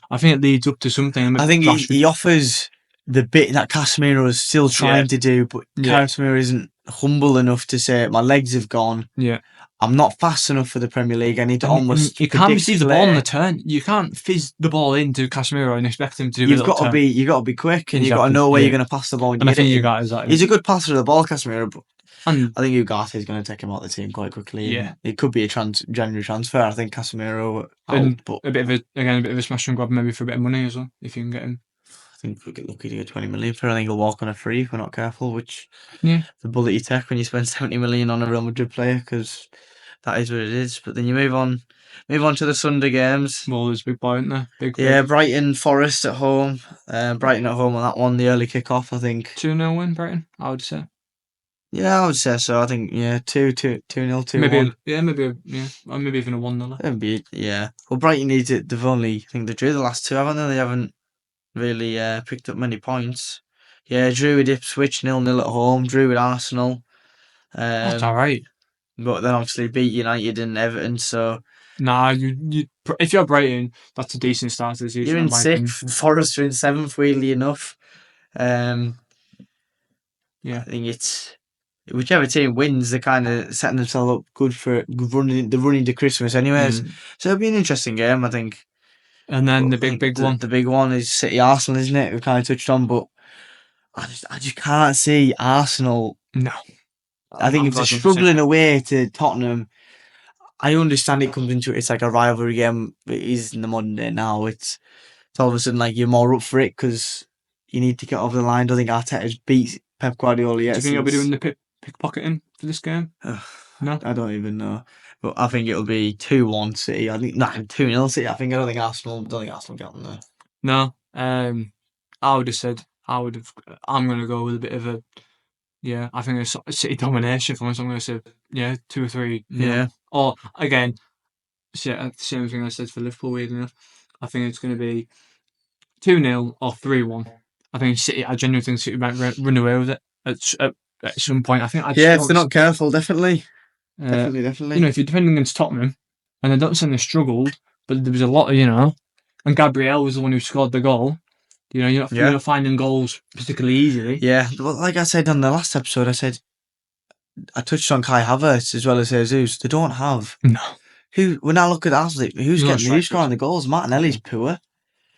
Speaker 1: I think it leads up to something.
Speaker 2: I think he offers the bit that Casemiro is still trying to do, but Casemiro isn't humble enough to say, my legs have gone.
Speaker 1: Yeah.
Speaker 2: I'm not fast enough for the Premier League. I need to almost.
Speaker 1: You can't receive the ball on the turn. You can't fizz the ball into Casemiro and expect him to do.
Speaker 2: You've got to be quick, and you've got to know where you're going to pass the ball.
Speaker 1: And I think Ugarte is that.
Speaker 2: He's a good passer of the ball, Casemiro, but I think Ugarte is going to take him out of the team quite quickly.
Speaker 1: Yeah,
Speaker 2: it could be a January transfer. I think Casemiro
Speaker 1: but a bit of a smash and grab maybe for a bit of money as well if you can get him.
Speaker 2: I think if we get lucky to get 20 million for it, I think he'll walk on a free if we're not careful, which the bullet you take when you spend 70 million on a Real Madrid player, because that is what it is. But then you move on to the Sunday games.
Speaker 1: Well, there's a big boy, isn't there?
Speaker 2: Brighton, Forest at home. Brighton at home on that one, the early kick-off, I think.
Speaker 1: 2-0 win, Brighton, I would say.
Speaker 2: Yeah, I would say so. I think 2-0, 2-1.
Speaker 1: Or maybe even a 1-0.
Speaker 2: Well, Brighton need it. I think they drew the last two, haven't they? They haven't really picked up many points. Yeah, drew with Ipswich 0-0 at home. Drew with Arsenal.
Speaker 1: That's all right.
Speaker 2: But then obviously beat United and Everton. So
Speaker 1: Nah, if you're Brighton, that's a decent start to the season.
Speaker 2: you're in
Speaker 1: my opinion.
Speaker 2: 6th. Forest are in 7th. Weirdly enough.
Speaker 1: Yeah.
Speaker 2: I think it's whichever team wins, they're kind of setting themselves up good for running to Christmas, anyways. So it'll be an interesting game, I think.
Speaker 1: And then
Speaker 2: But
Speaker 1: the big one.
Speaker 2: The big one is City Arsenal, isn't it? We've kind of touched on, but I just can't see Arsenal.
Speaker 1: No.
Speaker 2: I think if they're struggling away to Tottenham, I understand it comes into it's like a rivalry game. It is in the modern day now. It's all of a sudden like you're more up for it because you need to get over the line. I don't think Arteta's beat Pep Guardiola yet.
Speaker 1: Do you think he'll be doing the pickpocketing for this game? No,
Speaker 2: I don't even know. But I think it'll be 2-1 City. I think 2-0 City. I don't think Arsenal get on there.
Speaker 1: No. I would have said I'm gonna go with a bit of a I think it's a City domination for us. I'm gonna say 2 or 3.
Speaker 2: Yeah.
Speaker 1: Or again, same thing I said for Liverpool. Weird enough, I think it's gonna be 2-0 or 3-1. I think City. I genuinely think City might run away with it at some point. I think.
Speaker 2: If they're not careful, definitely. Definitely.
Speaker 1: If you're defending against Tottenham, and I don't say they struggled, but there was a lot of and Gabriel was the one who scored the goal. You're not finding goals particularly easily.
Speaker 2: Yeah, well, like I said on the last episode, I touched on Kai Havertz as well as Jesus. They don't have when I look at Arsenal, who's scoring the goals? Martinelli's poor.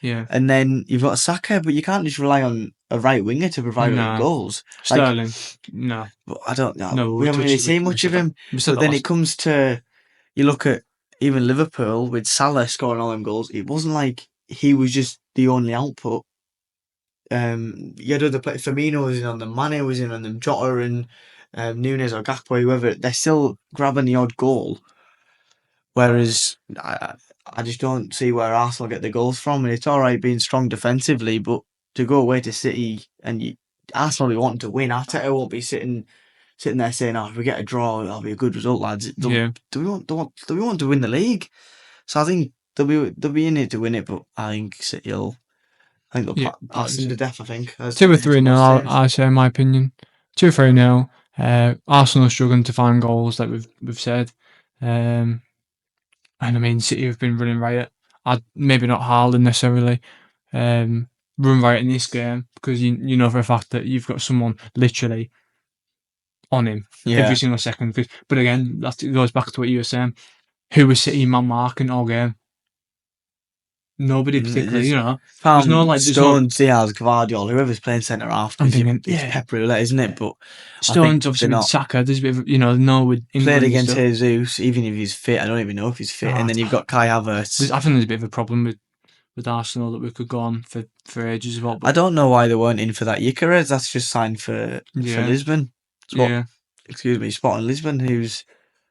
Speaker 1: Yeah.
Speaker 2: And then you've got Saka, but you can't just rely on a right winger to provide goals.
Speaker 1: Sterling, no.
Speaker 2: But I don't know. No, we haven't really seen much of him. But then it comes to, you look at even Liverpool with Salah scoring all them goals, it wasn't like he was just the only output. You had other players. Firmino was in on them, Mane was in on them, Jota and Nunes or Gakpo, whoever. They're still grabbing the odd goal. Whereas I just don't see where Arsenal get the goals from. And it's all right being strong defensively, but to go away to City and Arsenal will be wanting to win. Arteta won't be sitting there saying, "Oh, if we get a draw, that'll be a good result, lads." Do we want to win the league? So I think they'll be in it to win it, but I think City will. I think they'll pass them to death. I think
Speaker 1: 2 or 3-0. I say, in my opinion, 2 or 3-0. Arsenal struggling to find goals, like we've said. And I mean, City have been running riot. Maybe not Haaland necessarily. Run riot in this game because you know for a fact that you've got someone literally on him every single second. But again, it goes back to what you were saying. Who was City man marking all game? Nobody particularly,
Speaker 2: There's no Stones, Diaz, Guardiola, whoever's playing centre half.
Speaker 1: I'm thinking,
Speaker 2: it's pep roulette, isn't it? But
Speaker 1: Stones obviously with Saka. There's a bit of with
Speaker 2: played against Jesus, even if he's fit. I don't even know if he's fit. And then you've got Kai Havertz.
Speaker 1: I think there's a bit of a problem with Arsenal that we could go on for ages as well.
Speaker 2: I don't know why they weren't in for that. Gyökeres, that's just signed for Lisbon. Sporting Lisbon, who's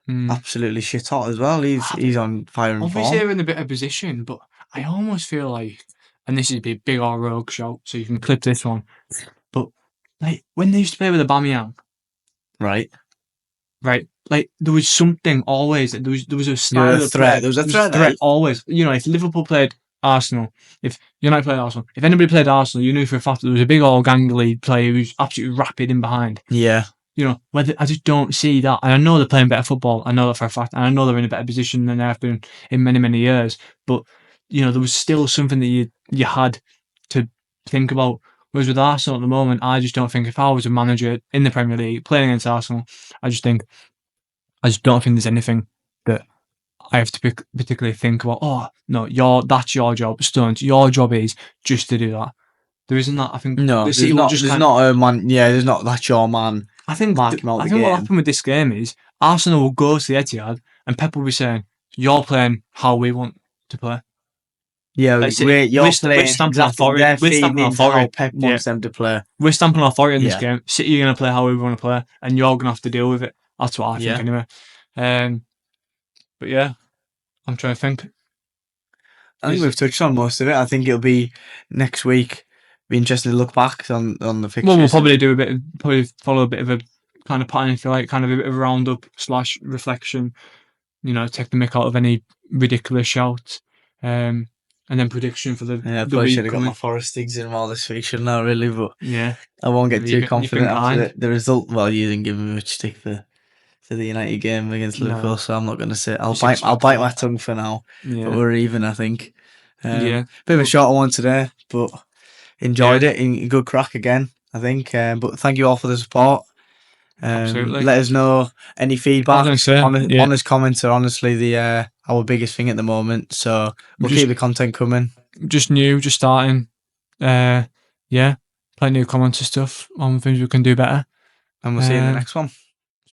Speaker 2: absolutely shit hot as well. He's on fire and form.
Speaker 1: Obviously, they're in a bit of position, but I almost feel like, and this is a big old rogue shout, so you can clip this one, but like when they used to play with Aubameyang, right, like there was something always. There was a style of
Speaker 2: threat. There was a threat
Speaker 1: always. If Liverpool played Arsenal, if United played Arsenal, if anybody played Arsenal, you knew for a fact that there was a big old gangly player who's absolutely rapid in behind.
Speaker 2: Yeah.
Speaker 1: Whether I just don't see that. And I know they're playing better football. I know that for a fact. And I know they're in a better position than they have been in many, many years. But, there was still something that you had to think about. Whereas with Arsenal at the moment, I just don't think if I was a manager in the Premier League playing against Arsenal, I just don't think there's anything that I have to particularly think about. Oh, no, that's your job. Stones, your job is just to do that. There isn't that. I think
Speaker 2: there's not a man. Yeah, there's not that's your man.
Speaker 1: I think what happened with this game is Arsenal will go to the Etihad and Pep will be saying, "You're playing how we want to play."
Speaker 2: Yeah, we're stamping authority. We're stamping authority. How Pep wants them to play.
Speaker 1: We're stamping authority in this game. City are going to play how we want to play, and you're going to have to deal with it. That's what I think, anyway. But yeah, I'm trying to think.
Speaker 2: I think we've touched on most of it. I think it'll be next week. Be interesting to look back on the fixtures.
Speaker 1: Well, we'll probably follow a bit of a kind of pattern, if you like, kind of a bit of a roundup / reflection. Take the mick out of any ridiculous shouts. And then prediction for the
Speaker 2: Yeah, I
Speaker 1: the
Speaker 2: probably
Speaker 1: week
Speaker 2: should have got
Speaker 1: coming.
Speaker 2: my Forest Digs in all this fixture now, really, but
Speaker 1: Yeah,
Speaker 2: I won't get too
Speaker 1: you've been
Speaker 2: confident after
Speaker 1: kind.
Speaker 2: the result. Well, you didn't give me much stick for the United game against Liverpool,
Speaker 1: No,
Speaker 2: so I'm not going to say. I'll
Speaker 1: just
Speaker 2: bite. I'll
Speaker 1: expect
Speaker 2: bite my
Speaker 1: that.
Speaker 2: tongue for now. But
Speaker 1: Yeah,
Speaker 2: we're even, I think.
Speaker 1: yeah,
Speaker 2: Bit of a
Speaker 1: but
Speaker 2: shorter one today, but enjoyed
Speaker 1: yeah,
Speaker 2: it. Good crack again, I think. But thank you all for the support.
Speaker 1: absolutely.
Speaker 2: Let us know any
Speaker 1: I was
Speaker 2: feedback.
Speaker 1: gonna say, yeah,
Speaker 2: Honest comments are honestly the our biggest thing at the moment. So we'll
Speaker 1: just
Speaker 2: keep the content coming,
Speaker 1: new, just starting. Yeah, plenty of comments and stuff on things we can do better.
Speaker 2: and we'll see you in the
Speaker 1: Um,
Speaker 2: next one.